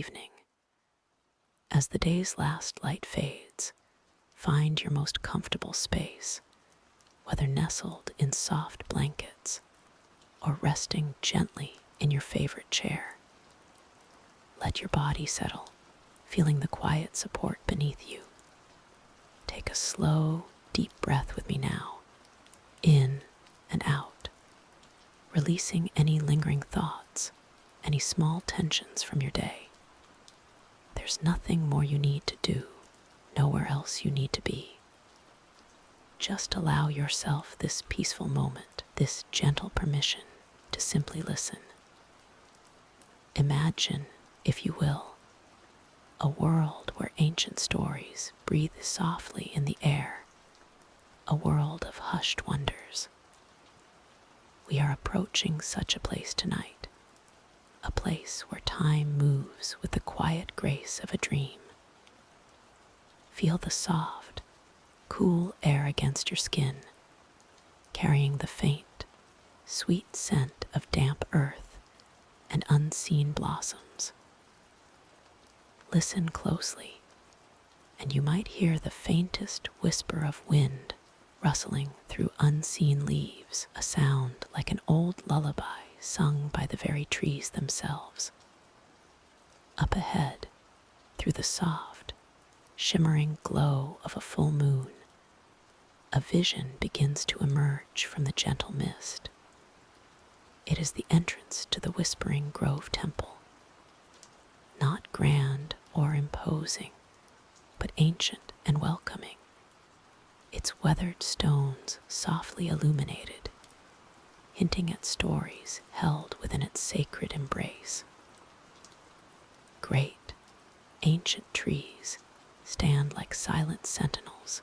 evening. As the day's last light fades, find your most comfortable space, whether nestled in soft blankets or resting gently in your favorite chair. Let your body settle, feeling the quiet support beneath you. Take a slow, deep breath with me now, in and out, releasing any lingering thoughts, any small tensions from your day. There's nothing more you need to do, nowhere else you need to be. Just allow yourself this peaceful moment, this gentle permission to simply listen. Imagine, if you will, a world where ancient stories breathe softly in the air, a world of hushed wonders. We are approaching such a place tonight, a place where time moves with the quiet grace of a dream. Feel the soft, cool air against your skin, carrying the faint, sweet scent of damp earth and unseen blossoms. Listen closely, and you might hear the faintest whisper of wind rustling through unseen leaves, a sound like an old lullaby sung by the very trees themselves. Up ahead, through the soft, shimmering glow of a full moon, a vision begins to emerge from the gentle mist. It is the entrance to the Whispering Grove Temple. Not grand or imposing, but ancient and welcoming, its weathered stones softly illuminated, hinting at stories held within its sacred embrace. Great, ancient trees stand like silent sentinels,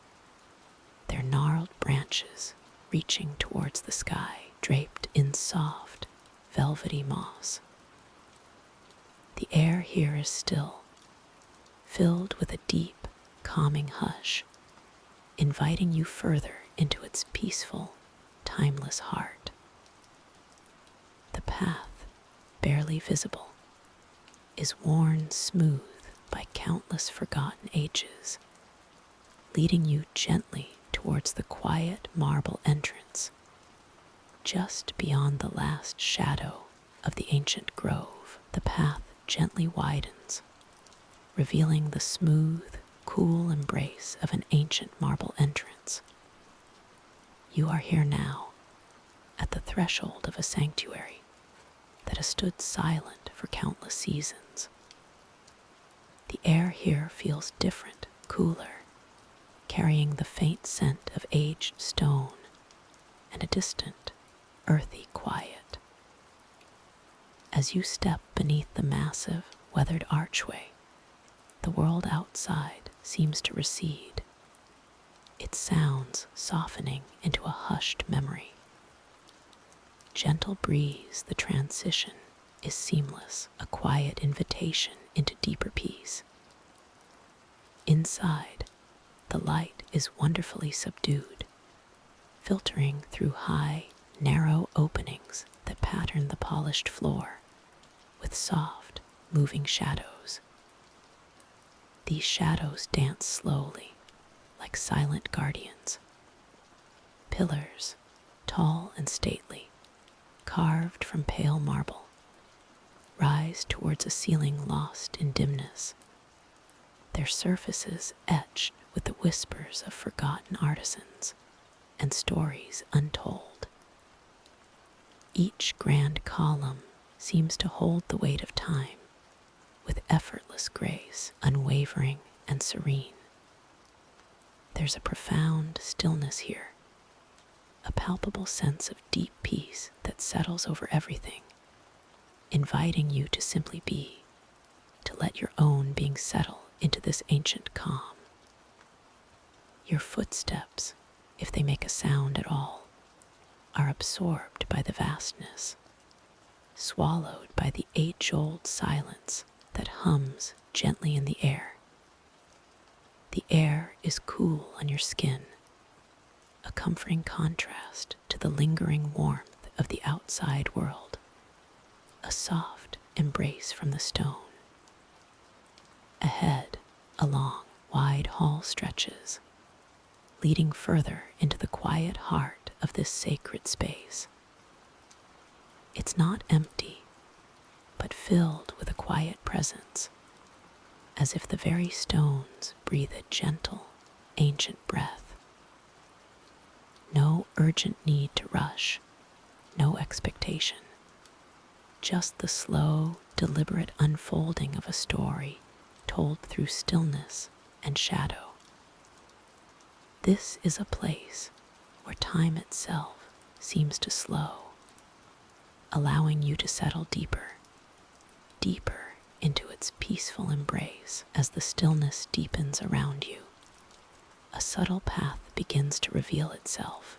their gnarled branches reaching towards the sky, draped in soft, velvety moss. The air here is still, filled with a deep, calming hush, inviting you further into its peaceful, timeless heart. The path, barely visible, is worn smooth by countless forgotten ages, leading you gently towards the quiet marble entrance, just beyond the last shadow of the ancient grove. The path gently widens, revealing the smooth, cool embrace of an ancient marble entrance. You are here now, at the threshold of a sanctuary that has stood silent for countless seasons. The air here feels different, cooler, carrying the faint scent of aged stone and a distant, earthy quiet. As you step beneath the massive, weathered archway, the world outside seems to recede, its sounds softening into a hushed memory. Gentle breeze, the transition is seamless, a quiet invitation into deeper peace. Inside, the light is wonderfully subdued, filtering through high, narrow openings that pattern the polished floor with soft, moving shadows. These shadows dance slowly, like silent guardians. Pillars, tall and stately, carved from pale marble, rise towards a ceiling lost in dimness, their surfaces etched with the whispers of forgotten artisans and stories untold. Each grand column seems to hold the weight of time with effortless grace, unwavering and serene. There's a profound stillness here, a palpable sense of deep peace that settles over everything, inviting you to simply be, to let your own being settle into this ancient calm. Your footsteps, if they make a sound at all, are absorbed by the vastness, swallowed by the age-old silence that hums gently in the air. The air is cool on your skin, a comforting contrast to the lingering warmth of the outside world, a soft embrace from the stone, along wide hall stretches, leading further into the quiet heart of this sacred space. It's not empty, but filled with a quiet presence, as if the very stones breathe a gentle, ancient breath. No urgent need to rush, no expectation, just the slow, deliberate unfolding of a story told through stillness and shadow. This is a place where time itself seems to slow, allowing you to settle deeper, deeper into its peaceful embrace. As the stillness deepens around you, a subtle path begins to reveal itself,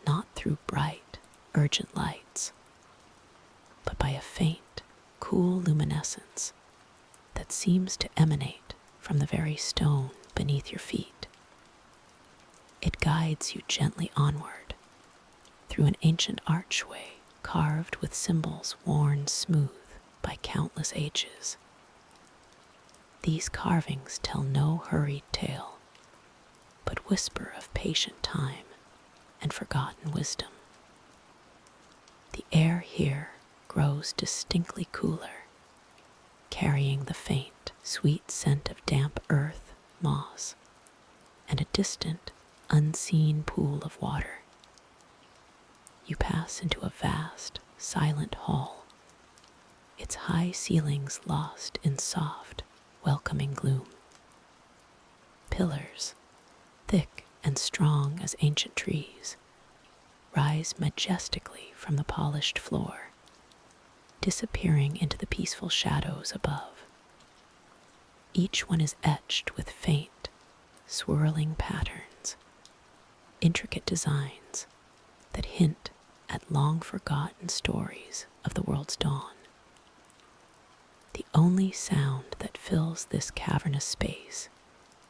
not through bright, urgent lights, but by a faint, cool luminescence that seems to emanate from the very stone beneath your feet. It guides you gently onward through an ancient archway carved with symbols worn smooth by countless ages. These carvings tell no hurried tale, but whisper of patient time and forgotten wisdom. The air here grows distinctly cooler, carrying the faint, sweet scent of damp earth, moss, and a distant, unseen pool of water. You pass into a vast, silent hall, its high ceilings lost in soft, welcoming gloom. Pillars, thick and strong as ancient trees, rise majestically from the polished floor, disappearing into the peaceful shadows above. Each one is etched with faint, swirling patterns, intricate designs that hint at long-forgotten stories of the world's dawn. The only sound that fills this cavernous space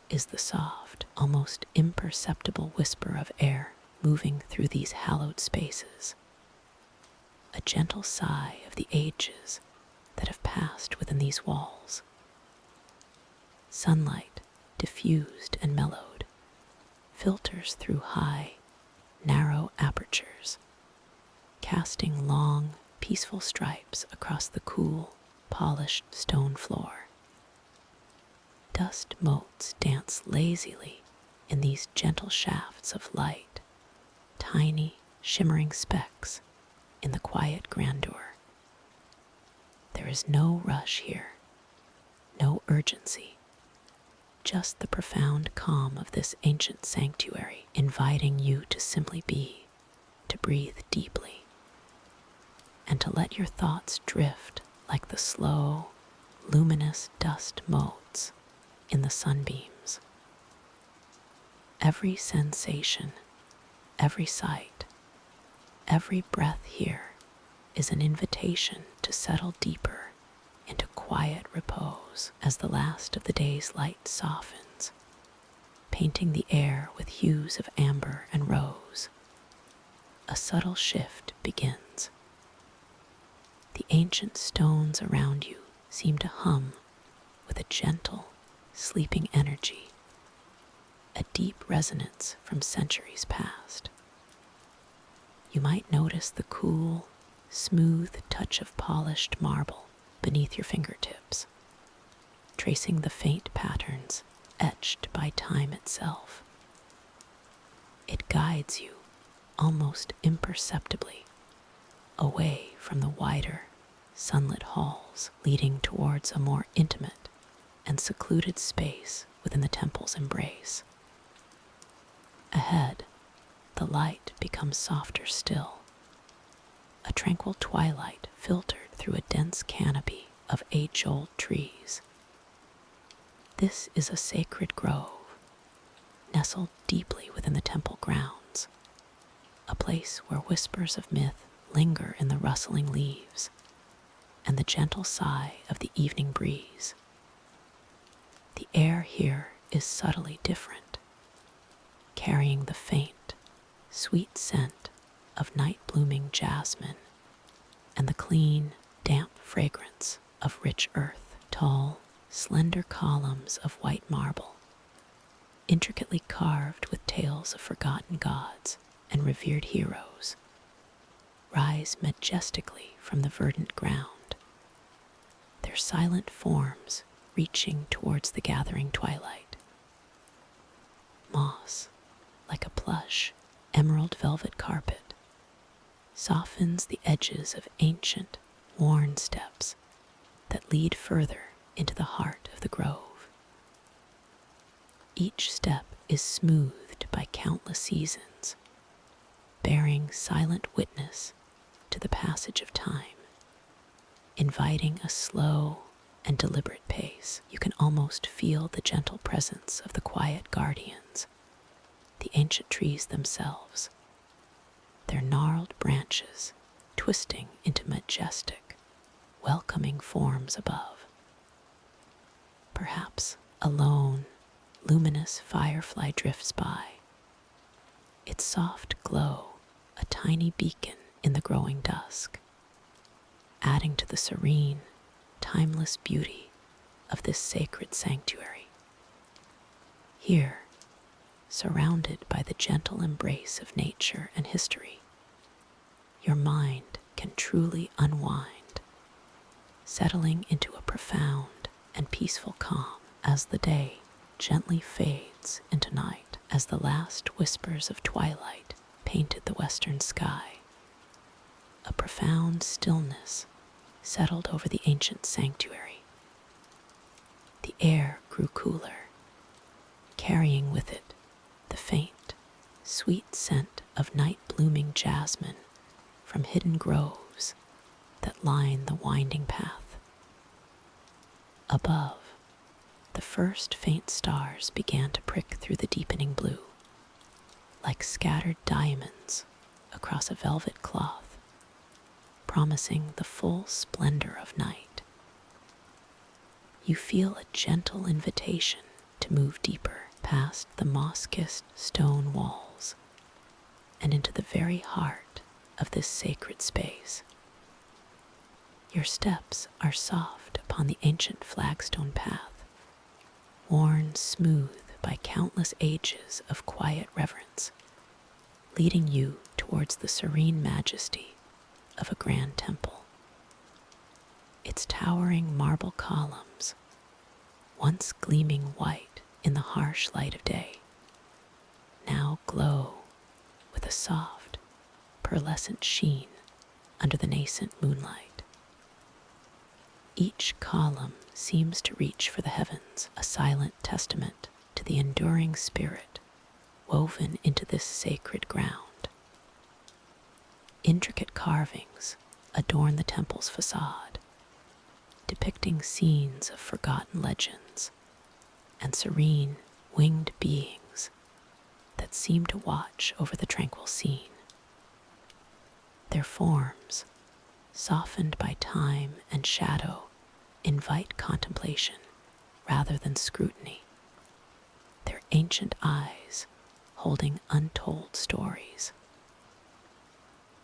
is the soft, almost imperceptible whisper of air moving through these hallowed spaces, a gentle sigh of the ages that have passed within these walls. Sunlight, diffused and mellowed, filters through high, narrow apertures, casting long, peaceful stripes across the cool, polished stone floor. Dust motes dance lazily in these gentle shafts of light, tiny, shimmering specks in the quiet grandeur. There is no rush here, no urgency, just the profound calm of this ancient sanctuary, inviting you to simply be, to breathe deeply, and to let your thoughts drift like the slow, luminous dust motes in the sunbeams. Every sensation, every sight, every breath here is an invitation to settle deeper into quiet repose as the last of the day's light softens, painting the air with hues of amber and rose. A subtle shift begins. The ancient stones around you seem to hum with a gentle, sleeping energy, a deep resonance from centuries past. You might notice the cool, smooth touch of polished marble beneath your fingertips, tracing the faint patterns etched by time itself. It guides you, almost imperceptibly, away from the wider, sunlit halls leading towards a more intimate and secluded space within the temple's embrace. Ahead, the light becomes softer still, a tranquil twilight filtered through a dense canopy of age-old trees. This is a sacred grove, nestled deeply within the temple grounds, a place where whispers of myth linger in the rustling leaves and the gentle sigh of the evening breeze. The air here is subtly different, carrying the faint, sweet scent of night-blooming jasmine and the clean, damp fragrance of rich earth. Tall, slender columns of white marble, intricately carved with tales of forgotten gods and revered heroes, rise majestically from the verdant ground, their silent forms reaching towards the gathering twilight. Moss, like a plush, emerald velvet carpet, softens the edges of ancient, worn steps that lead further into the heart of the grove. Each step is smoothed by countless seasons, bearing silent witness to the passage of time, inviting a slow and deliberate pace. You can almost feel the gentle presence of the quiet guardians, the ancient trees themselves, their gnarled branches twisting into majestic, welcoming forms above. Perhaps a lone, luminous firefly drifts by, its soft glow a tiny beacon in the growing dusk, adding to the serene, timeless beauty of this sacred sanctuary. Here, surrounded by the gentle embrace of nature and history, your mind can truly unwind, settling into a profound and peaceful calm as the day gently fades into night, as the last whispers of twilight painted the western sky. A profound stillness settled over the ancient sanctuary. The air grew cooler, carrying with it the faint, sweet scent of night-blooming jasmine from hidden groves that line the winding path. Above, the first faint stars began to prick through the deepening blue, like scattered diamonds across a velvet cloth, promising the full splendor of night. You feel a gentle invitation to move deeper past the moss-kissed stone walls and into the very heart of this sacred space. Your steps are soft upon the ancient flagstone path, worn smooth by countless ages of quiet reverence, leading you towards the serene majesty of a grand temple. Its towering marble columns, once gleaming white in the harsh light of day, now glow with a soft, pearlescent sheen under the nascent moonlight. Each column seems to reach for the heavens, a silent testament to the enduring spirit woven into this sacred ground. Intricate carvings adorn the temple's facade, depicting scenes of forgotten legends and serene, winged beings that seem to watch over the tranquil scene. Their forms, softened by time and shadow, invite contemplation rather than scrutiny, their ancient eyes holding untold stories.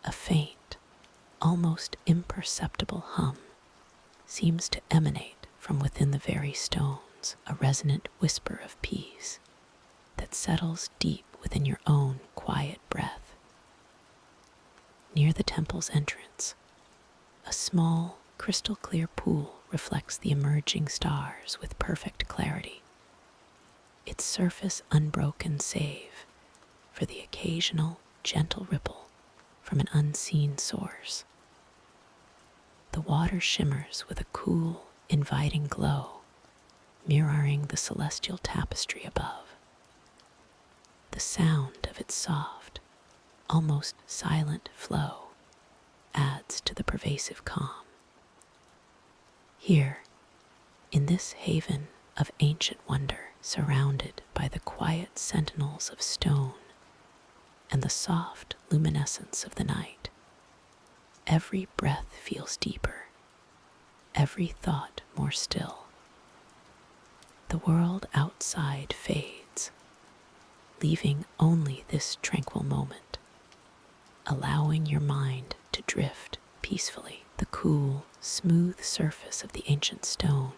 A faint, almost imperceptible hum seems to emanate from within the very stones, a resonant whisper of peace that settles deep within your own quiet breath. Near the temple's entrance, a small, crystal-clear pool reflects the emerging stars with perfect clarity, its surface unbroken save for the occasional, gentle ripple from an unseen source. The water shimmers with a cool, inviting glow, mirroring the celestial tapestry above. The sound of its soft, almost silent flow adds to the pervasive calm. Here, in this haven of ancient wonder, surrounded by the quiet sentinels of stone and the soft luminescence of the night, every breath feels deeper, every thought more still. The world outside fades, leaving only this tranquil moment, allowing your mind to drift peacefully. The cool, smooth surface of the ancient stone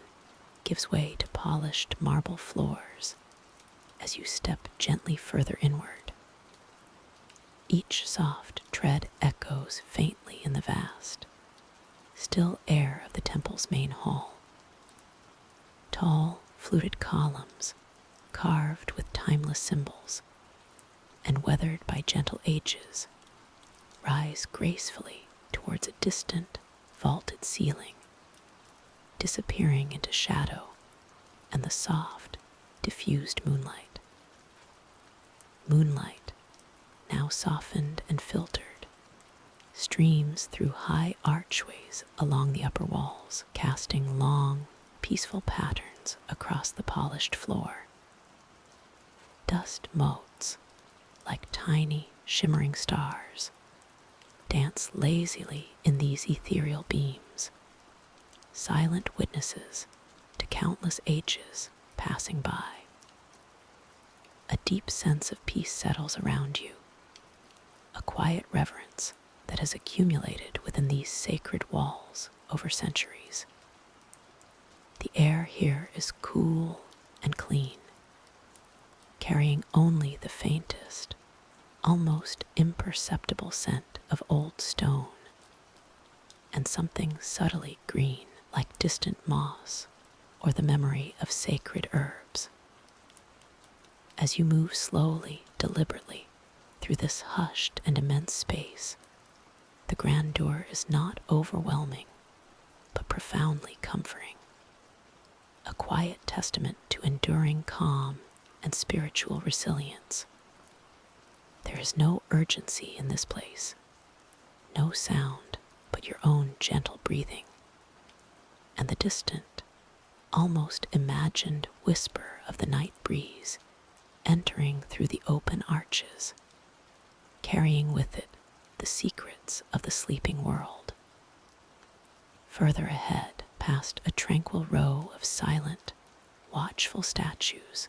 gives way to polished marble floors as you step gently further inward. Each soft tread echoes faintly in the vast, still air of the temple's main hall. Tall, fluted columns, carved with timeless symbols and weathered by gentle ages, rise gracefully towards a distant, vaulted ceiling, disappearing into shadow and the soft, diffused moonlight. Moonlight, now softened and filtered, streams through high archways along the upper walls, casting long, peaceful patterns across the polished floor. Dust motes, like tiny, shimmering stars, dance lazily in these ethereal beams, silent witnesses to countless ages passing by. A deep sense of peace settles around you, a quiet reverence that has accumulated within these sacred walls over centuries. The air here is cool and clean, carrying only the faintest, almost imperceptible scent of old stone and something subtly green like distant moss or the memory of sacred herbs. As you move slowly, deliberately through this hushed and immense space, the grandeur is not overwhelming, but profoundly comforting. A quiet testament to enduring calm and spiritual resilience. There is no urgency in this place, no sound but your own gentle breathing, and the distant, almost imagined whisper of the night breeze entering through the open arches, carrying with it the secrets of the sleeping world. Further ahead, past a tranquil row of silent, watchful statues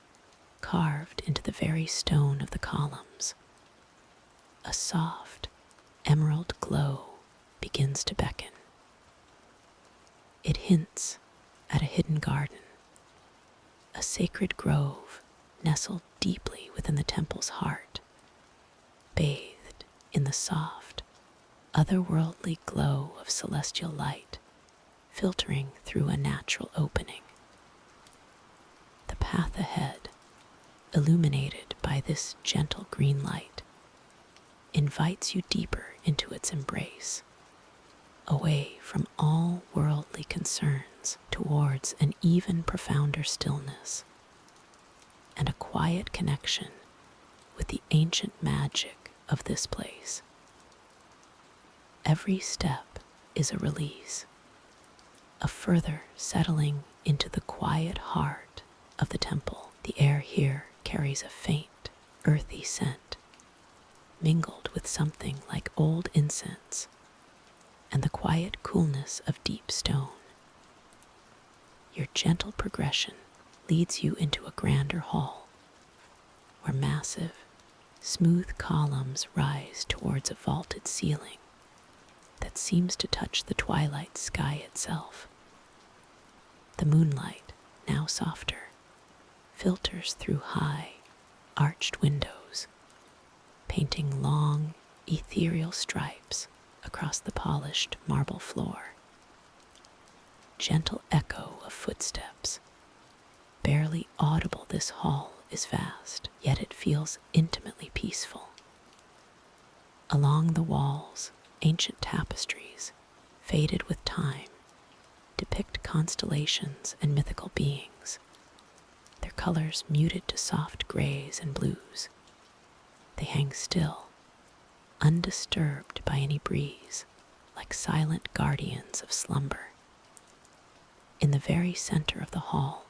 carved into the very stone of the columns, a soft, emerald glow begins to beckon. It hints at a hidden garden, a sacred grove nestled deeply within the temple's heart, bathed in the soft, otherworldly glow of celestial light filtering through a natural opening. The path ahead, illuminated by this gentle green light, invites you deeper into its embrace, away from all worldly concerns towards an even profounder stillness and a quiet connection with the ancient magic of this place. Every step is a release, a further settling into the quiet heart of the temple. The air here carries a faint, earthy scent, mingled with something like old incense and the quiet coolness of deep stone. Your gentle progression leads you into a grander hall, where massive, smooth columns rise towards a vaulted ceiling that seems to touch the twilight sky itself. The moonlight, now softer, filters through high, arched windows, painting long, ethereal stripes across the polished marble floor. Gentle echo of footsteps. Barely audible, this hall is vast, yet it feels intimately peaceful. Along the walls, ancient tapestries, faded with time, depict constellations and mythical beings, their colors muted to soft grays and blues. They hang still, undisturbed by any breeze, like silent guardians of slumber. In the very center of the hall,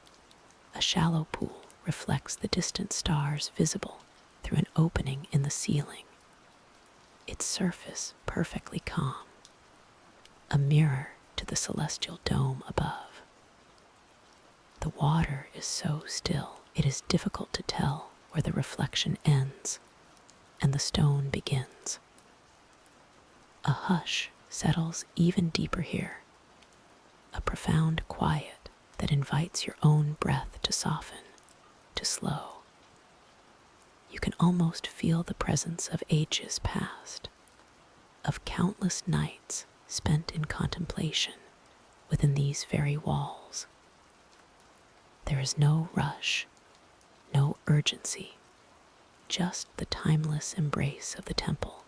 a shallow pool reflects the distant stars visible through an opening in the ceiling, its surface perfectly calm, a mirror to the celestial dome above. The water is so still, it is difficult to tell where the reflection ends and the stone begins. A hush settles even deeper here, a profound quiet that invites your own breath to soften, to slow. You can almost feel the presence of ages past, of countless nights spent in contemplation within these very walls. There is no rush, no urgency, just the timeless embrace of the temple,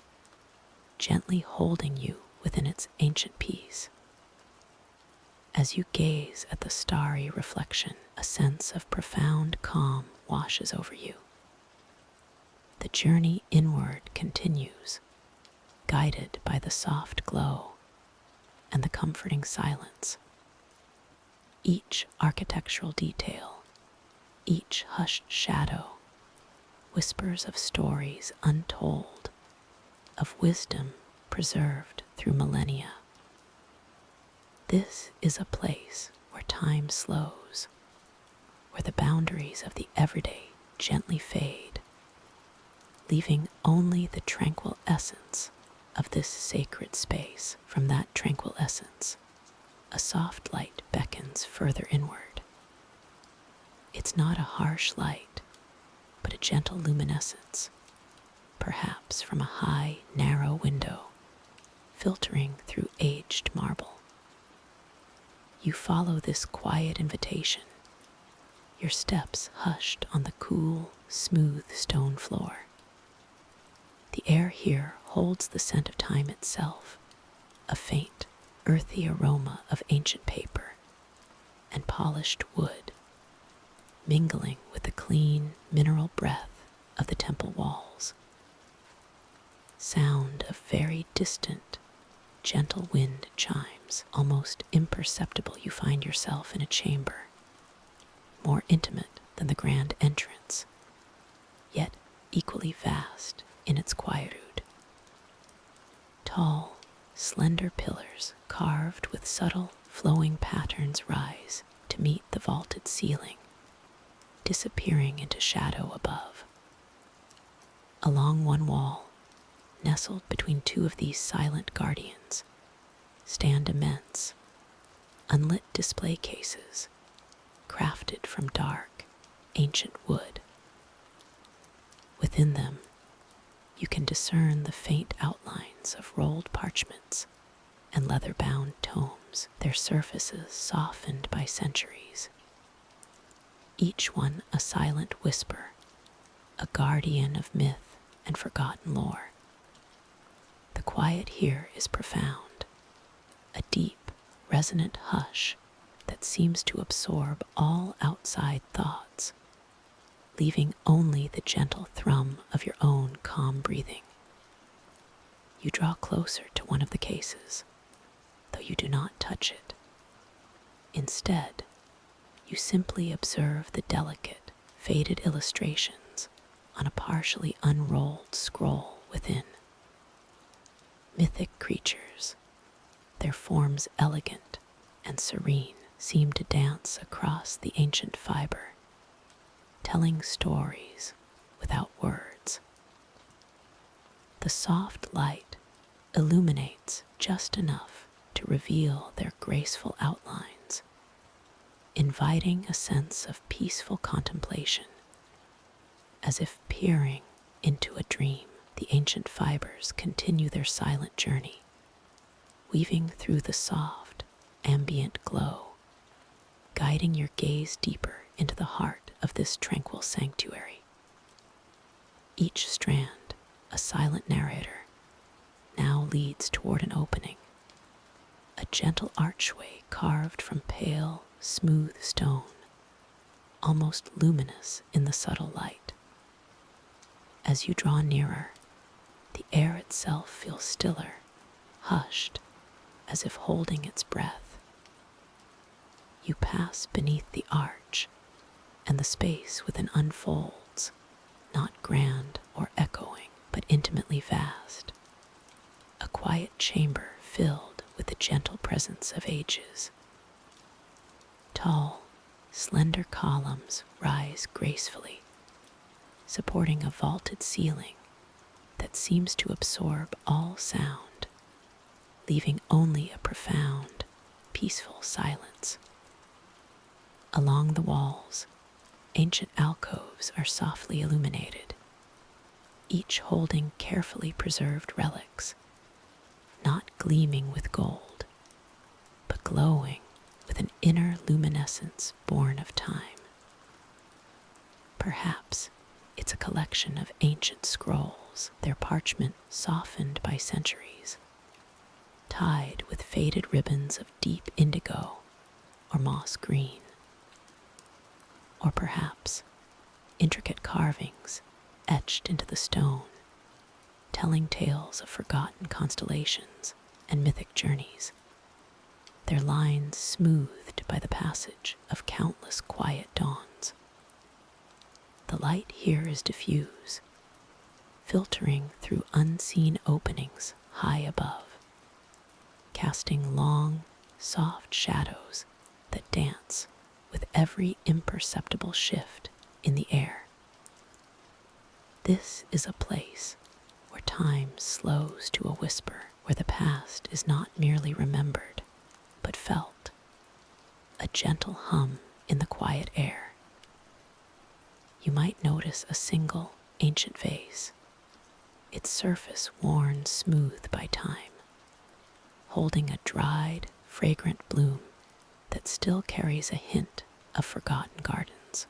gently holding you within its ancient peace. As you gaze at the starry reflection, a sense of profound calm washes over you. The journey inward continues, guided by the soft glow and the comforting silence. Each architectural detail, each hushed shadow, whispers of stories untold, of wisdom preserved through millennia. This is a place where time slows, where the boundaries of the everyday gently fade, leaving only the tranquil essence of this sacred space. From that tranquil essence, a soft light beckons further inward. It's not a harsh light, but a gentle luminescence, perhaps from a high, narrow window, filtering through aged marble. You follow this quiet invitation, your steps hushed on the cool, smooth stone floor. The air here holds the scent of time itself, a faint, earthy aroma of ancient paper and polished wood, mingling with the clean, mineral breath of the temple walls. Sound of very distant, gentle wind chimes, almost imperceptible. You find yourself in a chamber, more intimate than the grand entrance, yet equally vast in its quietude. Tall, slender pillars carved with subtle, flowing patterns rise to meet the vaulted ceiling, disappearing into shadow above. Along one wall, nestled between two of these silent guardians, stand immense, unlit display cases, crafted from dark, ancient wood. Within them, you can discern the faint outlines of rolled parchments and leather-bound tomes, their surfaces softened by centuries. Each one a silent whisper, a guardian of myth and forgotten lore. The quiet here is profound, a deep, resonant hush that seems to absorb all outside thoughts, leaving only the gentle thrum of your own calm breathing. You draw closer to one of the cases, though you do not touch it. Instead, you simply observe the delicate, faded illustrations on a partially unrolled scroll within. Mythic creatures, their forms elegant and serene, seem to dance across the ancient fiber, telling stories without words. The soft light illuminates just enough to reveal their graceful outlines, inviting a sense of peaceful contemplation, as if peering into a dream. The ancient fibers continue their silent journey, weaving through the soft, ambient glow, guiding your gaze deeper into the heart of this tranquil sanctuary. Each strand, a silent narrator, now leads toward an opening, a gentle archway carved from pale, smooth stone, almost luminous in the subtle light. As you draw nearer, the air itself feels stiller, hushed, as if holding its breath. You pass beneath the arch, and the space within unfolds, not grand or echoing, but intimately vast. A quiet chamber filled with the gentle presence of ages. Tall, slender columns rise gracefully, supporting a vaulted ceiling that seems to absorb all sound, leaving only a profound, peaceful silence. Along the walls, ancient alcoves are softly illuminated, each holding carefully preserved relics, not gleaming with gold, but glowing with an inner luminescence born of time. Perhaps it's a collection of ancient scrolls, their parchment softened by centuries, tied with faded ribbons of deep indigo or moss green. Or perhaps intricate carvings etched into the stone, telling tales of forgotten constellations and mythic journeys, their lines smoothed by the passage of countless quiet dawns. The light here is diffuse, filtering through unseen openings high above, casting long, soft shadows that dance with every imperceptible shift in the air. This is a place where time slows to a whisper, where the past is not merely remembered, but felt, a gentle hum in the quiet air. You might notice a single ancient vase, its surface worn smooth by time, holding a dried, fragrant bloom that still carries a hint of forgotten gardens.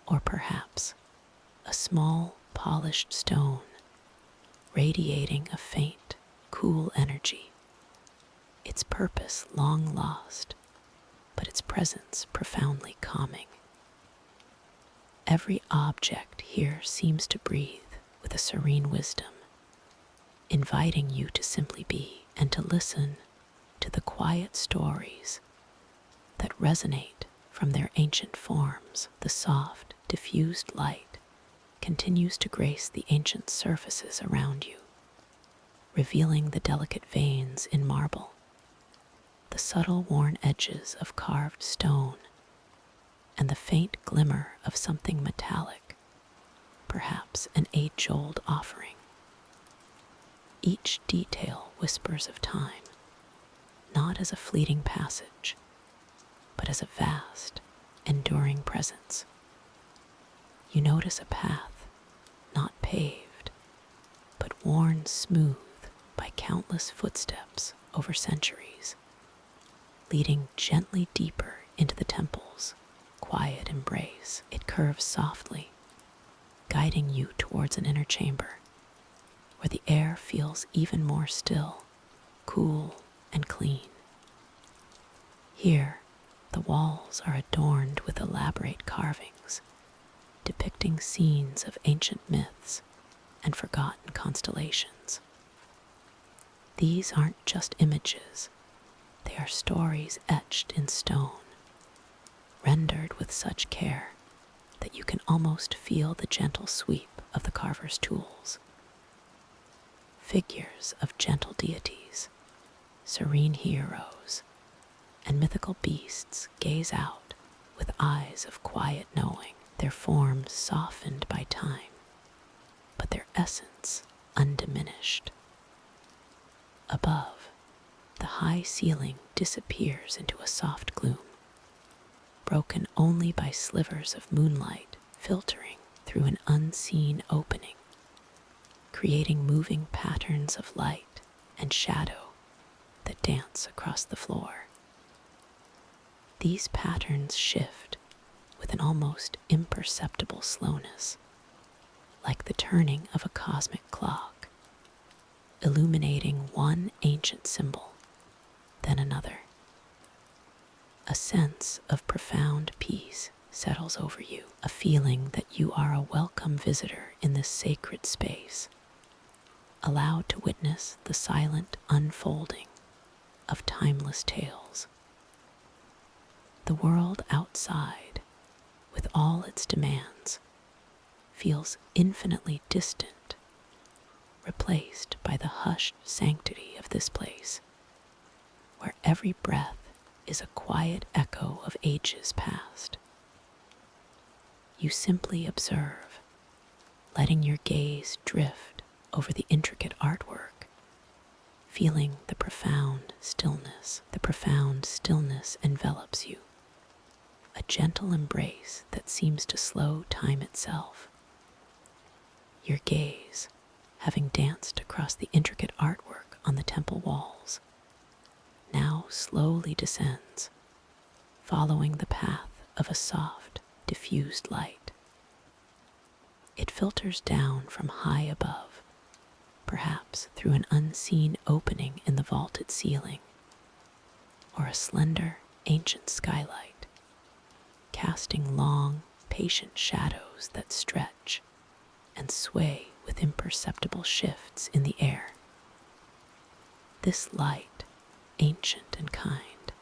Or perhaps a small, polished stone, radiating a faint, cool energy, its purpose long lost, but its presence profoundly calming. Every object here seems to breathe with a serene wisdom, inviting you to simply be and to listen to the quiet stories that resonate from their ancient forms. The soft, diffused light continues to grace the ancient surfaces around you, revealing the delicate veins in marble, the subtle worn edges of carved stone, and the faint glimmer of something metallic, perhaps an age-old offering. Each detail whispers of time, not as a fleeting passage, but as a vast, enduring presence. You notice a path, not paved, but worn smooth by countless footsteps over centuries, leading gently deeper into the temple's quiet embrace. It curves softly, guiding you towards an inner chamber, where the air feels even more still, cool, and clean. Here, the walls are adorned with elaborate carvings, depicting scenes of ancient myths and forgotten constellations. These aren't just images, they are stories etched in stone, rendered with such care that you can almost feel the gentle sweep of the carver's tools. Figures of gentle deities, serene heroes, and mythical beasts gaze out with eyes of quiet knowing, their forms softened by time, but their essence undiminished. Above, the high ceiling disappears into a soft gloom, broken only by slivers of moonlight filtering through an unseen opening, creating moving patterns of light and shadow that dance across the floor. These patterns shift with an almost imperceptible slowness, like the turning of a cosmic clock, illuminating one ancient symbol, then another. A sense of profound peace settles over you, a feeling that you are a welcome visitor in this sacred space, allowed to witness the silent unfolding of timeless tales. The world outside, with all its demands, feels infinitely distant, replaced by the hushed sanctity of this place, where every breath is a quiet echo of ages past. You simply observe, letting your gaze drift over the intricate artwork, feeling the profound stillness. The profound stillness envelops you, gentle embrace that seems to slow time itself. Your gaze, having danced across the intricate artwork on the temple walls, now slowly descends, following the path of a soft, diffused light. It filters down from high above, perhaps through an unseen opening in the vaulted ceiling, or a slender, ancient skylight, casting long, patient shadows that stretch and sway with imperceptible shifts in the air. This light, ancient and kind,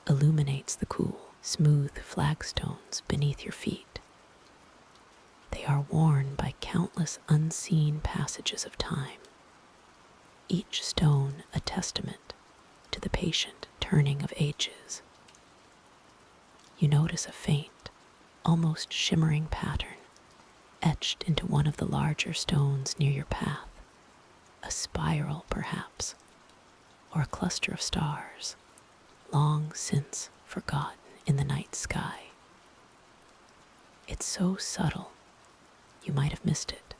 illuminates the cool, smooth flagstones beneath your feet. They are worn by countless unseen passages of time, each stone a testament to the patient turning of ages. You notice a faint, almost shimmering pattern etched into one of the larger stones near your path, a spiral perhaps, or a cluster of stars, long since forgotten in the night sky. It's so subtle, you might have missed it,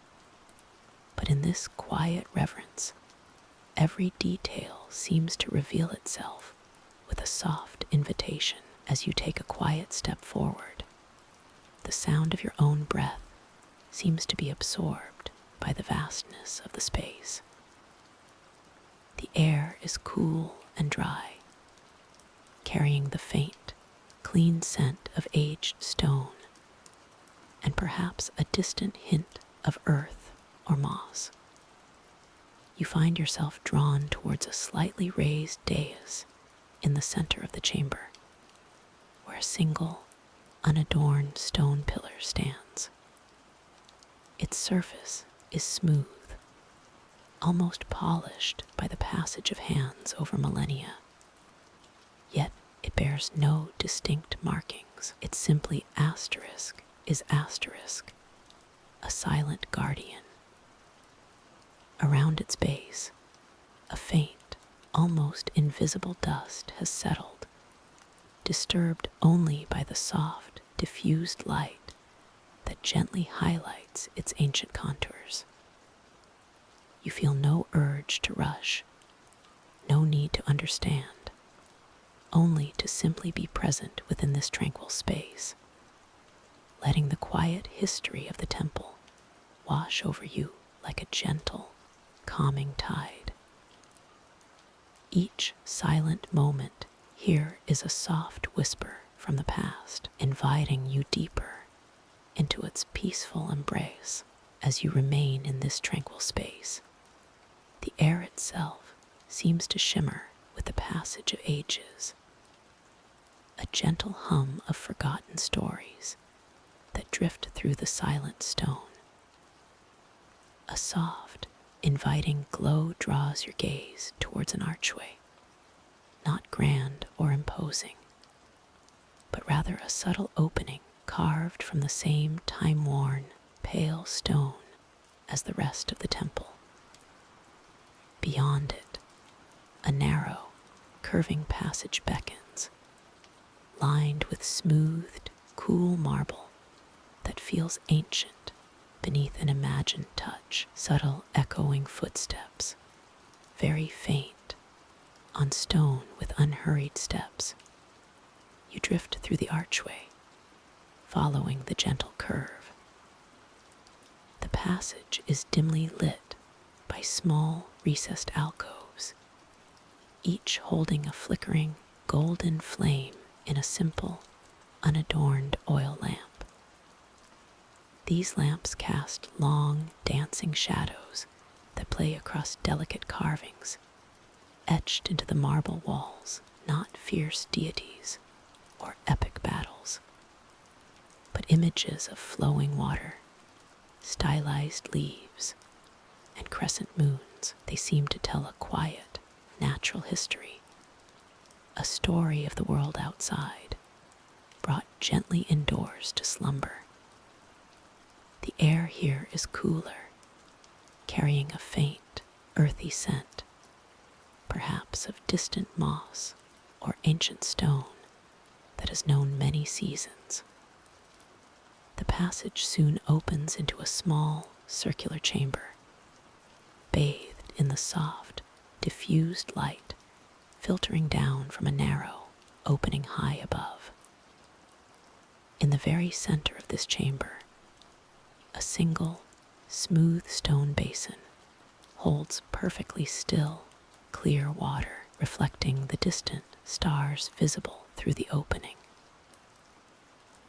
but in this quiet reverence, every detail seems to reveal itself with a soft invitation as you take a quiet step forward. The sound of your own breath seems to be absorbed by the vastness of the space. The air is cool and dry, carrying the faint, clean scent of aged stone, and perhaps a distant hint of earth or moss. You find yourself drawn towards a slightly raised dais in the center of the chamber, where a single, unadorned stone pillar stands. Its surface is smooth, almost polished by the passage of hands over millennia. Yet it bears no distinct markings. It's simply asterisk is asterisk, a silent guardian. Around its base, a faint, almost invisible dust has settled, disturbed only by the soft, diffused light that gently highlights its ancient contours. You feel no urge to rush, no need to understand, only to simply be present within this tranquil space, letting the quiet history of the temple wash over you like a gentle, calming tide. Each silent moment here is a soft whisper from the past, inviting you deeper into its peaceful embrace. As you remain in this tranquil space, the air itself seems to shimmer with the passage of ages, a gentle hum of forgotten stories that drift through the silent stone. A soft, inviting glow draws your gaze towards an archway, not grand or imposing, but rather a subtle opening carved from the same time-worn, pale stone as the rest of the temple. Beyond it, a narrow, curving passage beckons, lined with smoothed, cool marble that feels ancient beneath an imagined touch. Subtle echoing footsteps, very faint, on stone with unhurried steps. You drift through the archway, following the gentle curve. The passage is dimly lit by small, recessed alcoves, each holding a flickering, golden flame in a simple, unadorned oil lamp. These lamps cast long, dancing shadows that play across delicate carvings, etched into the marble walls, not fierce deities or epic battles, but images of flowing water, stylized leaves, and crescent moons. They seem to tell a quiet, natural history, a story of the world outside, brought gently indoors to slumber. The air here is cooler, carrying a faint, earthy scent, perhaps of distant moss or ancient stone that has known many seasons. The passage soon opens into a small, circular chamber, bathed in the soft, diffused light filtering down from a narrow opening high above. In the very center of this chamber, a single, smooth stone basin holds perfectly still, clear water reflecting the distant stars visible through the opening.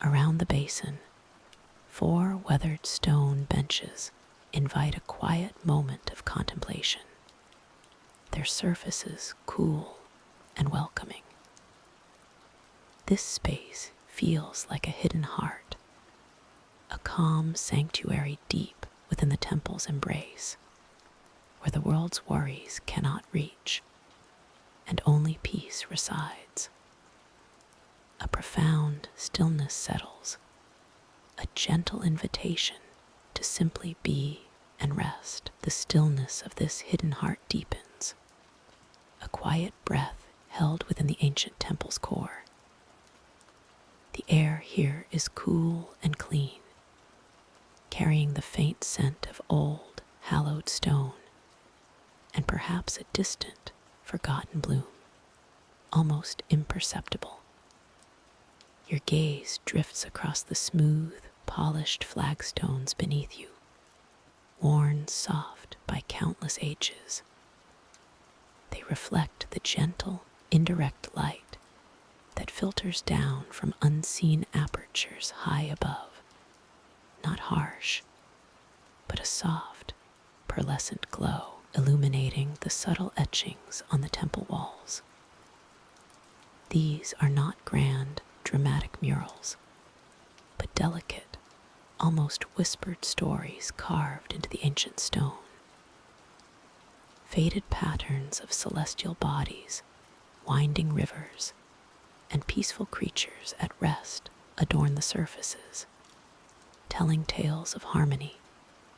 Around the basin, 4 weathered stone benches invite a quiet moment of contemplation, their surfaces cool and welcoming. This space feels like a hidden heart, a calm sanctuary deep within the temple's embrace, where the world's worries cannot reach and only peace resides. A profound stillness settles, a gentle invitation to simply be and rest. The stillness of this hidden heart deepens, a quiet breath held within the ancient temple's core. The air here is cool and clean, carrying the faint scent of old, hallowed stone, and perhaps a distant, forgotten bloom, almost imperceptible. Your gaze drifts across the smooth, polished flagstones beneath you, worn soft by countless ages. They reflect the gentle, indirect light that filters down from unseen apertures high above, not harsh, but a soft, pearlescent glow illuminating the subtle etchings on the temple walls. These are not grand, dramatic murals, but delicate, almost whispered stories carved into the ancient stone. Faded patterns of celestial bodies, winding rivers, and peaceful creatures at rest adorn the surfaces, telling tales of harmony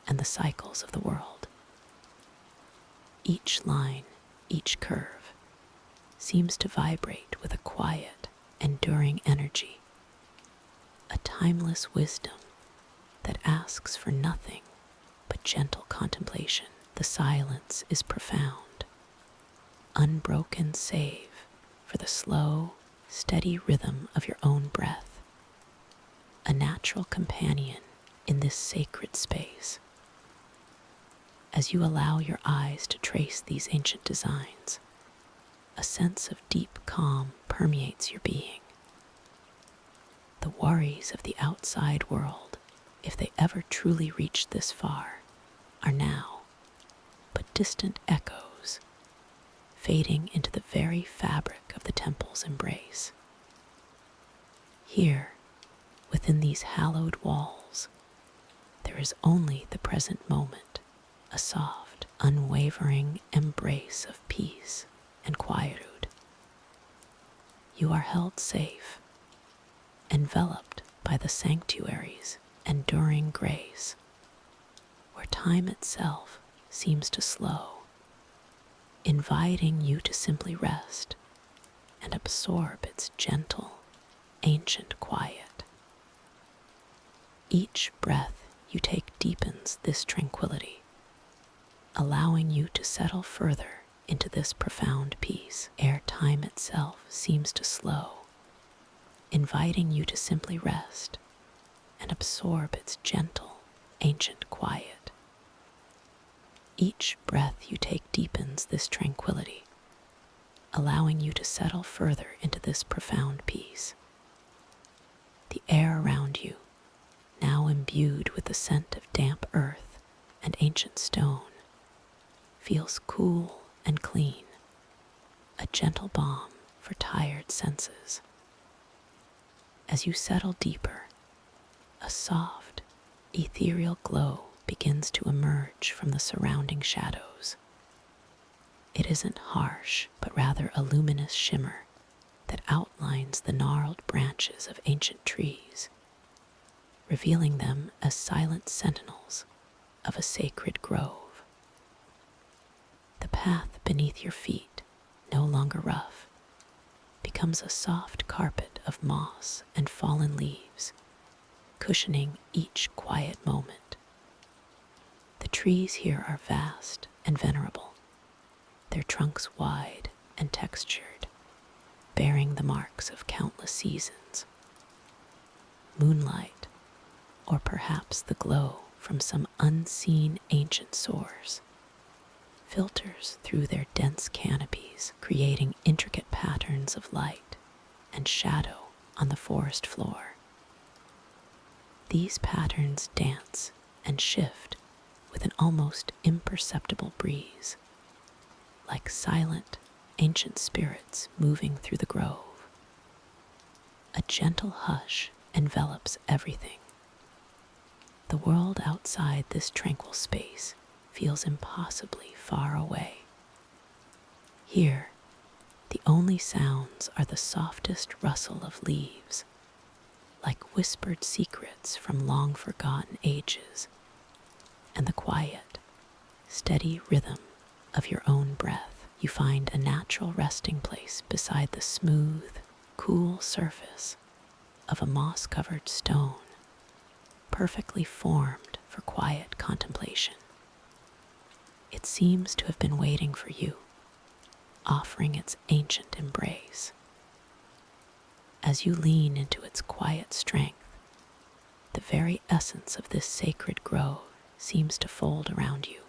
and the cycles of the world. Each line, each curve, seems to vibrate with a quiet, enduring energy, a timeless wisdom that asks for nothing but gentle contemplation. The silence is profound, unbroken save for the slow, steady rhythm of your own breath, a natural companion in this sacred space. As you allow your eyes to trace these ancient designs, a sense of deep calm permeates your being. The worries of the outside world, if they ever truly reach this far, are now but distant echoes, fading into the very fabric of the temple's embrace. Here, within these hallowed walls, there is only the present moment, a soft, unwavering embrace of peace and quietude. You are held safe, enveloped by the sanctuary's enduring grace, where time itself seems to slow, inviting you to simply rest and absorb its gentle, ancient quiet. Each breath you take deepens this tranquility, allowing you to settle further into this profound peace, ere time itself seems to slow, inviting you to simply rest and absorb its gentle, ancient quiet. Each breath you take deepens this tranquility, allowing you to settle further into this profound peace. The air around you, now imbued with the scent of damp earth and ancient stone, feels cool and clean, a gentle balm for tired senses. As you settle deeper, a soft, ethereal glow begins to emerge from the surrounding shadows. It isn't harsh, but rather a luminous shimmer that outlines the gnarled branches of ancient trees, revealing them as silent sentinels of a sacred grove. The path beneath your feet, no longer rough, becomes a soft carpet of moss and fallen leaves, cushioning each quiet moment. The trees here are vast and venerable, their trunks wide and textured, bearing the marks of countless seasons. Moonlight, or perhaps the glow from some unseen ancient source, filters through their dense canopies, creating intricate patterns of light and shadow on the forest floor. These patterns dance and shift with an almost imperceptible breeze, like silent, ancient spirits moving through the grove. A gentle hush envelops everything. The world outside this tranquil space feels impossibly far away. Here, the only sounds are the softest rustle of leaves, like whispered secrets from long-forgotten ages, and the quiet, steady rhythm of your own breath. You find a natural resting place beside the smooth, cool surface of a moss-covered stone, perfectly formed for quiet contemplation. It seems to have been waiting for you, offering its ancient embrace. As you lean into its quiet strength, the very essence of this sacred grove seems to fold around you,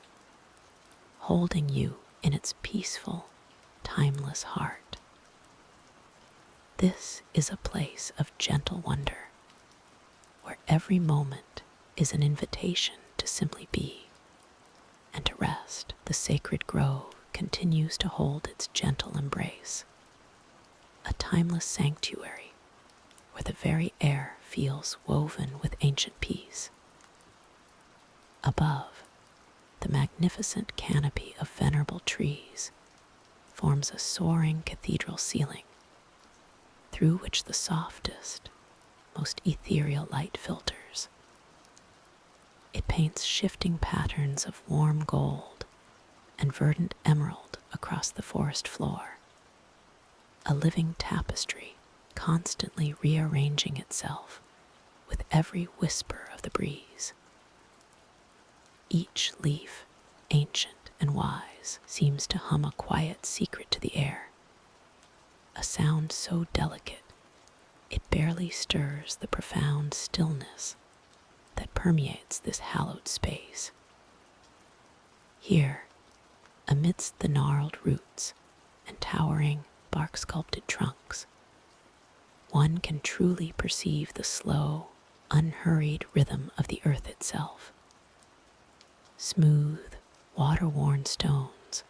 holding you in its peaceful, timeless heart. This is a place of gentle wonder, where every moment is an invitation to simply be and to rest. The sacred grove continues to hold its gentle embrace, a timeless sanctuary where the very air feels woven with ancient peace. Above, the magnificent canopy of venerable trees forms a soaring cathedral ceiling, through which the softest, most ethereal light filters. It paints shifting patterns of warm gold and verdant emerald across the forest floor, a living tapestry constantly rearranging itself with every whisper of the breeze. Each leaf, ancient and wise, seems to hum a quiet secret to the air, a sound so delicate it barely stirs the profound stillness that permeates this hallowed space. Here, amidst the gnarled roots and towering, bark-sculpted trunks, one can truly perceive the slow, unhurried rhythm of the earth itself. Smooth, water-worn stones,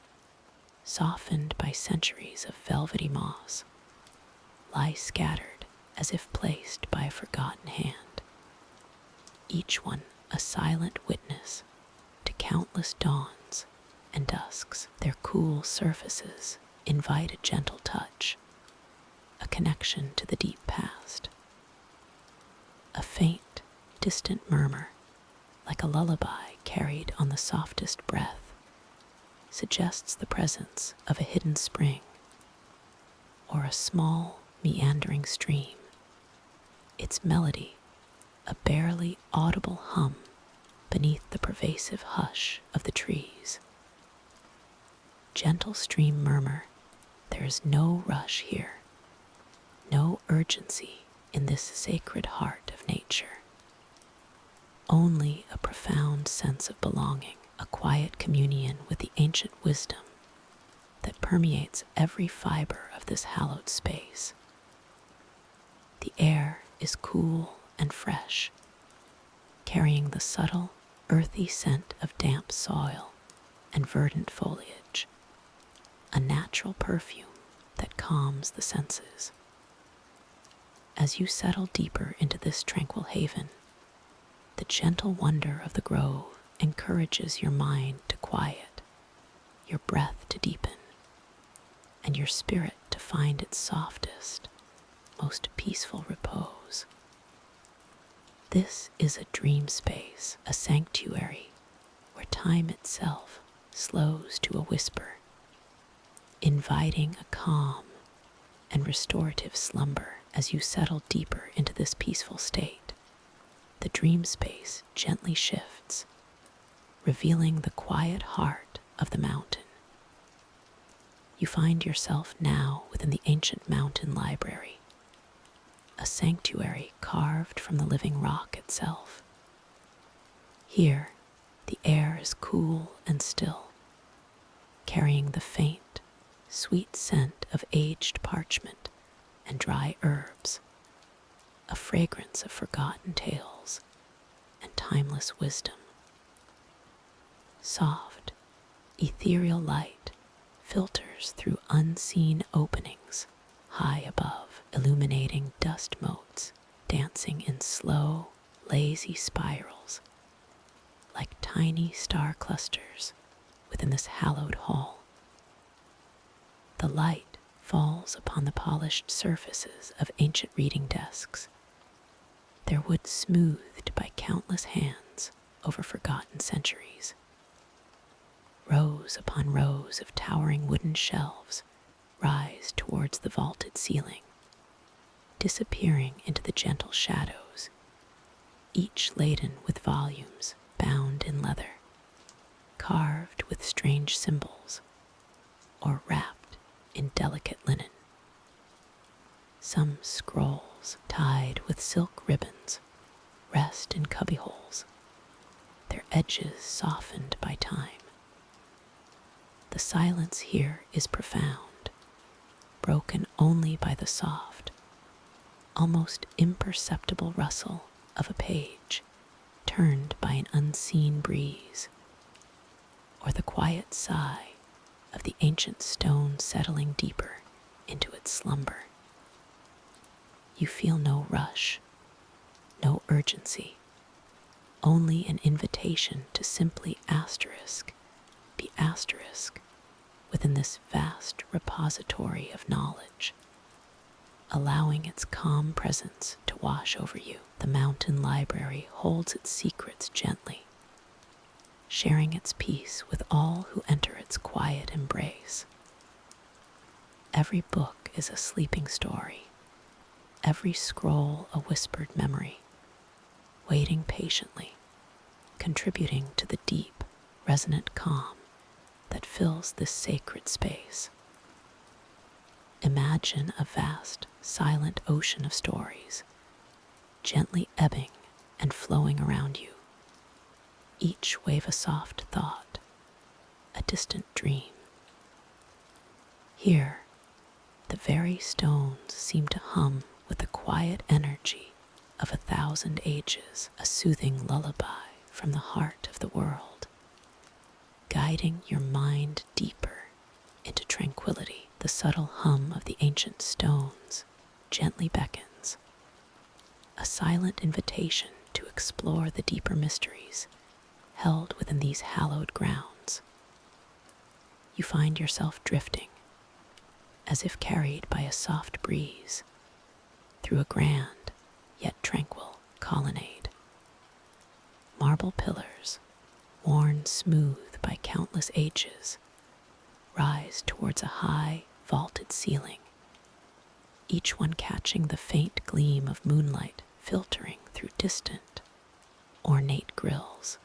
softened by centuries of velvety moss, lie scattered as if placed by a forgotten hand, each one a silent witness to countless dawns and dusks. Their cool surfaces invite a gentle touch, a connection to the deep past. A faint, distant murmur, like a lullaby carried on the softest breath, suggests the presence of a hidden spring or a small, meandering stream, its melody a barely audible hum beneath the pervasive hush of the trees. Gentle stream murmur, there is no rush here, no urgency in this sacred heart of nature. Only a profound sense of belonging, a quiet communion with the ancient wisdom that permeates every fiber of this hallowed space. The air is cool and fresh, carrying the subtle, earthy scent of damp soil and verdant foliage, a natural perfume that calms the senses. As you settle deeper into this tranquil haven, the gentle wonder of the grove encourages your mind to quiet, your breath to deepen, and your spirit to find its softest, most peaceful repose. This is a dream space, a sanctuary where time itself slows to a whisper, inviting a calm and restorative slumber. As you settle deeper into this peaceful state, the dream space gently shifts, revealing the quiet heart of the mountain. You find yourself now within the ancient mountain library, a sanctuary carved from the living rock itself. Here, the air is cool and still, carrying the faint, sweet scent of aged parchment and dry herbs, a fragrance of forgotten tales and timeless wisdom. Soft, ethereal light filters through unseen openings high above, illuminating dust motes dancing in slow, lazy spirals like tiny star clusters within this hallowed hall. The light falls upon the polished surfaces of ancient reading desks, their wood smoothed by countless hands over forgotten centuries. Rows upon rows of towering wooden shelves rise towards the vaulted ceiling, disappearing into the gentle shadows, each laden with volumes bound in leather, carved with strange symbols, or wrapped in delicate linen. Some scrolls tied with silk ribbons rest in cubbyholes, their edges softened by time. The silence here is profound, broken only by the soft, almost imperceptible rustle of a page turned by an unseen breeze, or the quiet sigh of the ancient stone settling deeper into its slumber. You feel no rush, no urgency, only an invitation to simply be asterisk within this vast repository of knowledge, allowing its calm presence to wash over you. The mountain library holds its secrets gently, sharing its peace with all who enter its quiet embrace. Every book is a sleeping story, every scroll a whispered memory, waiting patiently, contributing to the deep, resonant calm that fills this sacred space. Imagine a vast, silent ocean of stories, gently ebbing and flowing around you, each wave a soft thought, a distant dream. Here, the very stones seem to hum with the quiet energy of 1,000 ages, a soothing lullaby from the heart of the world, guiding your mind deeper into tranquility. The subtle hum of the ancient stones gently beckons, a silent invitation to explore the deeper mysteries held within these hallowed grounds. You find yourself drifting, as if carried by a soft breeze, through a grand yet tranquil colonnade. Marble pillars, worn smooth by countless ages, rise towards a high, vaulted ceiling, each one catching the faint gleam of moonlight filtering through distant, ornate grills.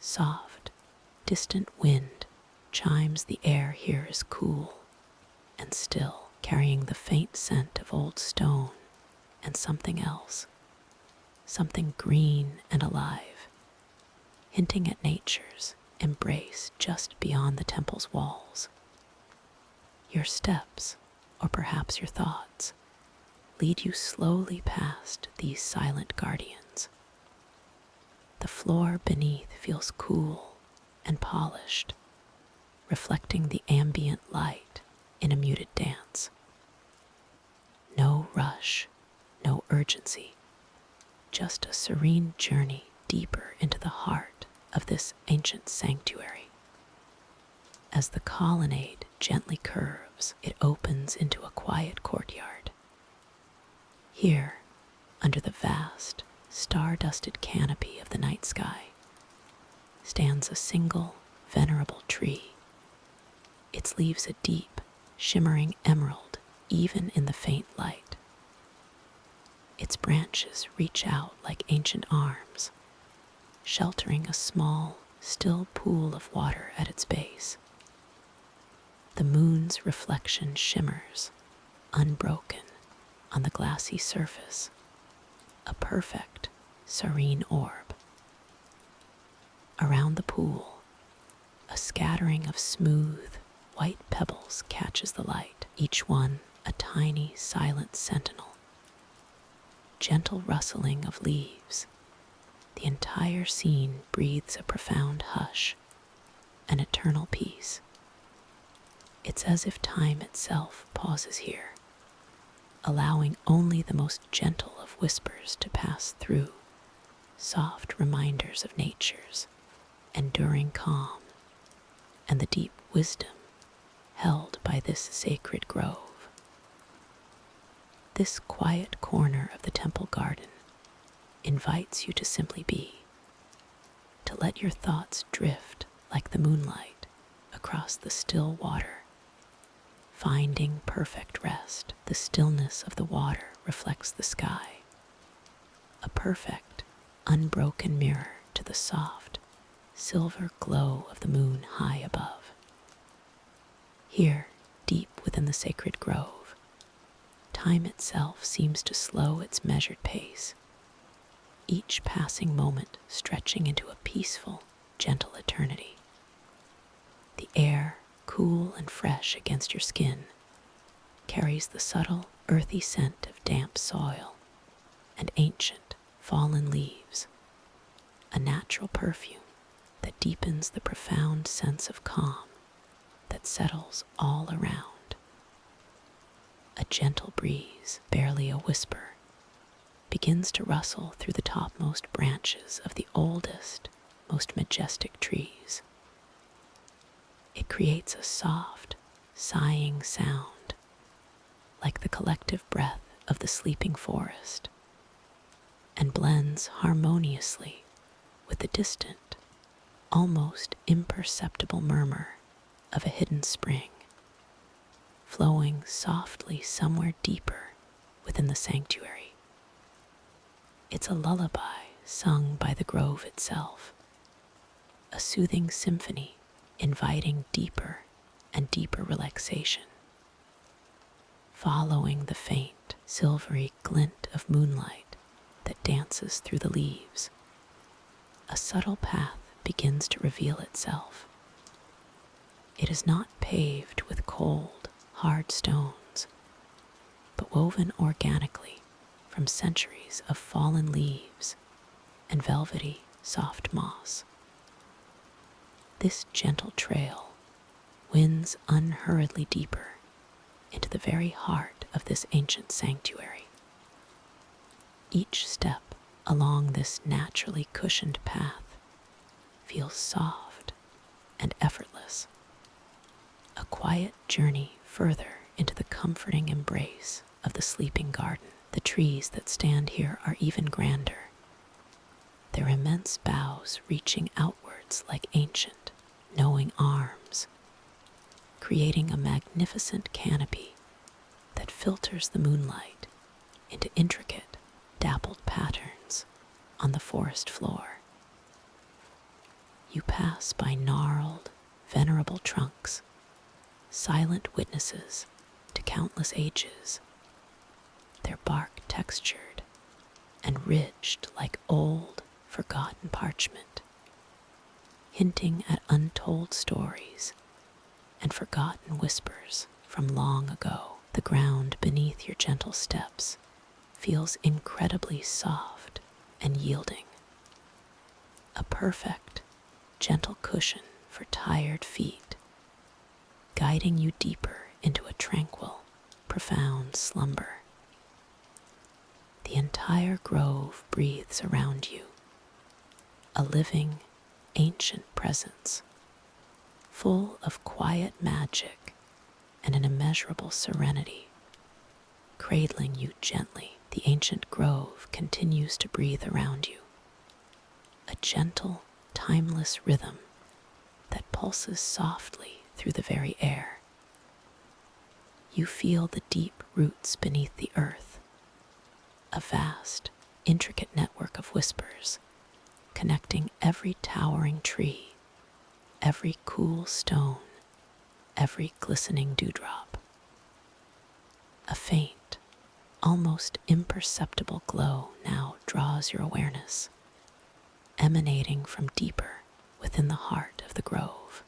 Soft, distant wind chimes the air here is cool and still, carrying the faint scent of old stone and something else, something green and alive, hinting at nature's embrace just beyond the temple's walls. Your steps, or perhaps your thoughts, lead you slowly past these silent guardians. The floor beneath feels cool and polished, reflecting the ambient light in a muted dance. No rush, no urgency, just a serene journey deeper into the heart of this ancient sanctuary. As the colonnade gently curves, it opens into a quiet courtyard. Here, under the vast, star-dusted canopy of the night sky, stands a single, venerable tree, its leaves a deep, shimmering emerald even in the faint light. Its branches reach out like ancient arms, sheltering a small, still pool of water at its base. The moon's reflection shimmers, unbroken, on the glassy surface, a perfect, serene orb. Around the pool, a scattering of smooth, white pebbles catches the light, each one a tiny, silent sentinel. Gentle rustling of leaves, the entire scene breathes a profound hush, an eternal peace. It's as if time itself pauses here, allowing only the most gentle of whispers to pass through, soft reminders of nature's enduring calm and the deep wisdom held by this sacred grove. This quiet corner of the temple garden invites you to simply be, to let your thoughts drift like the moonlight across the still water, finding perfect rest. The stillness of the water reflects the sky, a perfect, unbroken mirror to the soft, silver glow of the moon high above. Here, deep within the sacred grove, time itself seems to slow its measured pace, each passing moment stretching into a peaceful, gentle eternity. The air, cool and fresh against your skin, carries the subtle, earthy scent of damp soil and ancient, fallen leaves, a natural perfume that deepens the profound sense of calm that settles all around. A gentle breeze, barely a whisper, begins to rustle through the topmost branches of the oldest, most majestic trees. It creates a soft, sighing sound, like the collective breath of the sleeping forest, and blends harmoniously with the distant, almost imperceptible murmur of a hidden spring, flowing softly somewhere deeper within the sanctuary. It's a lullaby sung by the grove itself, a soothing symphony inviting deeper and deeper relaxation. Following the faint, silvery glint of moonlight that dances through the leaves, a subtle path begins to reveal itself. It is not paved with cold, hard stones, but woven organically from centuries of fallen leaves and velvety, soft moss. This gentle trail winds unhurriedly deeper into the very heart of this ancient sanctuary. Each step along this naturally cushioned path feels soft and effortless, a quiet journey further into the comforting embrace of the sleeping garden. The trees that stand here are even grander, their immense boughs reaching outwards like ancient, knowing arms, creating a magnificent canopy that filters the moonlight into intricate, dappled patterns on the forest floor. You pass by gnarled, venerable trunks, silent witnesses to countless ages, their bark textured and ridged like old, forgotten parchment, hinting at untold stories and forgotten whispers from long ago. The ground beneath your gentle steps feels incredibly soft and yielding, a perfect, gentle cushion for tired feet, guiding you deeper into a tranquil, profound slumber. The entire grove breathes around you, a living, ancient presence, full of quiet magic and an immeasurable serenity, cradling you gently. The ancient grove continues to breathe around you, a gentle, timeless rhythm that pulses softly through the very air. You feel the deep roots beneath the earth, a vast, intricate network of whispers connecting every towering tree, every cool stone, every glistening dewdrop. A faint, almost imperceptible glow now draws your awareness, emanating from deeper within the heart of the grove.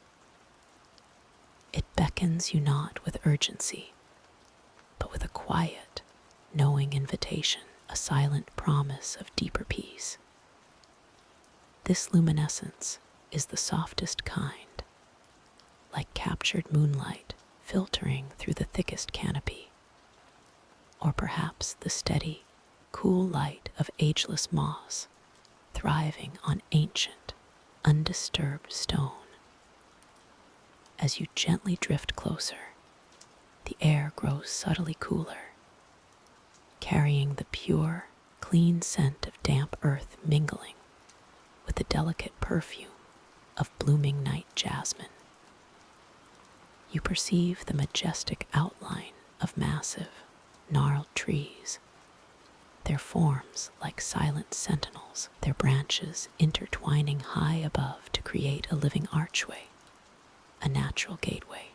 It beckons you not with urgency, but with a quiet, knowing invitation, a silent promise of deeper peace. This luminescence is the softest kind, like captured moonlight filtering through the thickest canopy, or perhaps the steady, cool light of ageless moss thriving on ancient, undisturbed stone. As you gently drift closer, the air grows subtly cooler, carrying the pure, clean scent of damp earth mingling with the delicate perfume of blooming night jasmine. You perceive the majestic outline of massive, gnarled trees, their forms like silent sentinels, their branches intertwining high above to create a living archway, a natural gateway.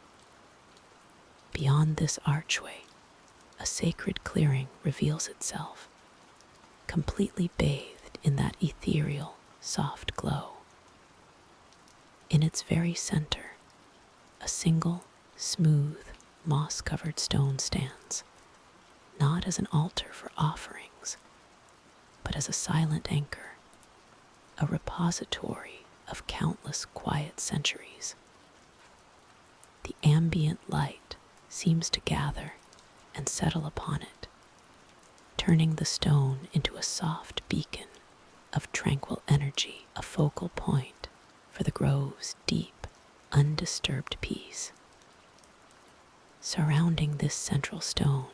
Beyond this archway, a sacred clearing reveals itself, completely bathed in that ethereal, soft glow. In its very center, a single, smooth, moss-covered stone stands, not as an altar for offerings, but as a silent anchor, a repository of countless quiet centuries. The ambient light seems to gather and settle upon it, turning the stone into a soft beacon of tranquil energy, a focal point for the grove's deep, undisturbed peace. Surrounding this central stone,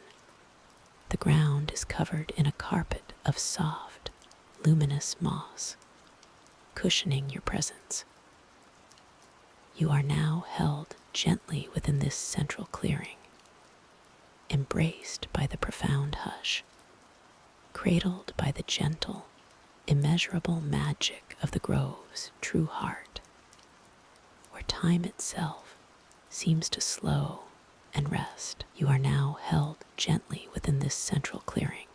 the ground is covered in a carpet of soft, luminous moss, cushioning your presence. You are now held gently within this central clearing, embraced by the profound hush, cradled by the gentle, immeasurable magic of the grove's true heart, where time itself seems to slow and rest. You are now held gently within this central clearing,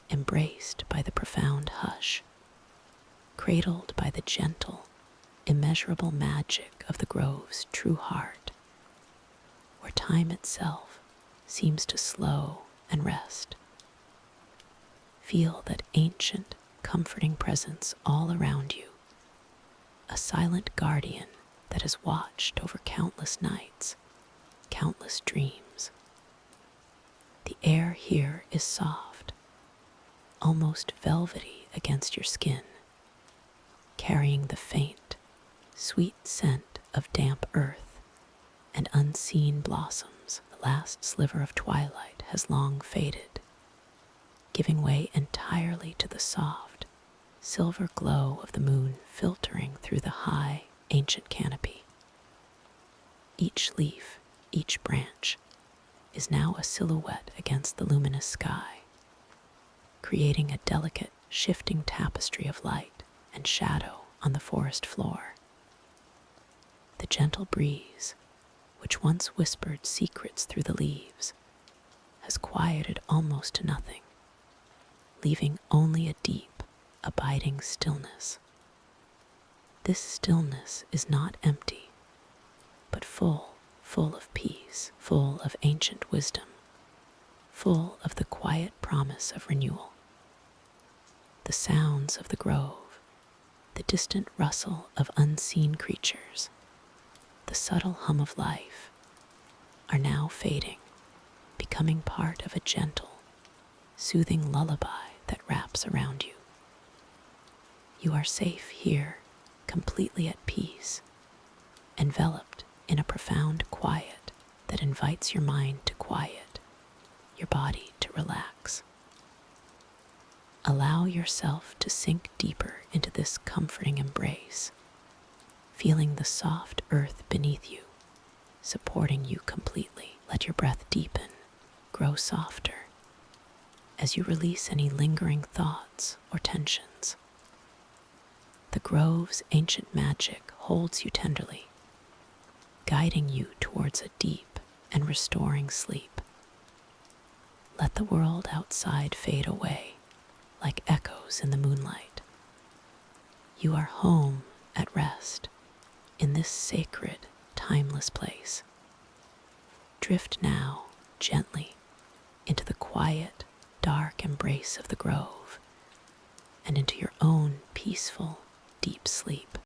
embraced by the profound hush, cradled by the gentle, immeasurable magic of the grove's true heart, where time itself seems to slow and rest. Feel that ancient, comforting presence all around you, a silent guardian that has watched over countless nights, countless dreams. The air here is soft, almost velvety against your skin, carrying the faint, sweet scent of damp earth and unseen blossoms. The last sliver of twilight has long faded, giving way entirely to the soft, silver glow of the moon filtering through the high, ancient canopy. Each leaf, each branch, is now a silhouette against the luminous sky, creating a delicate, shifting tapestry of light and shadow on the forest floor. The gentle breeze, which once whispered secrets through the leaves, has quieted almost to nothing, leaving only a deep, abiding stillness. This stillness is not empty, but full of peace, full of ancient wisdom, full of the quiet promise of renewal. The sounds of the grove, the distant rustle of unseen creatures, the subtle hum of life, are now fading, becoming part of a gentle, soothing lullaby that wraps around you. You are safe here, completely at peace, enveloped in a profound quiet that invites your mind to quiet, your body to relax. Allow yourself to sink deeper into this comforting embrace, feeling the soft earth beneath you, supporting you completely. Let your breath deepen, grow softer, as you release any lingering thoughts or tensions. The grove's ancient magic holds you tenderly, guiding you towards a deep and restoring sleep. Let the world outside fade away like echoes in the moonlight. You are home at rest in this sacred, timeless place. Drift now gently into the quiet, dark embrace of the grove and into your own peaceful, deep sleep.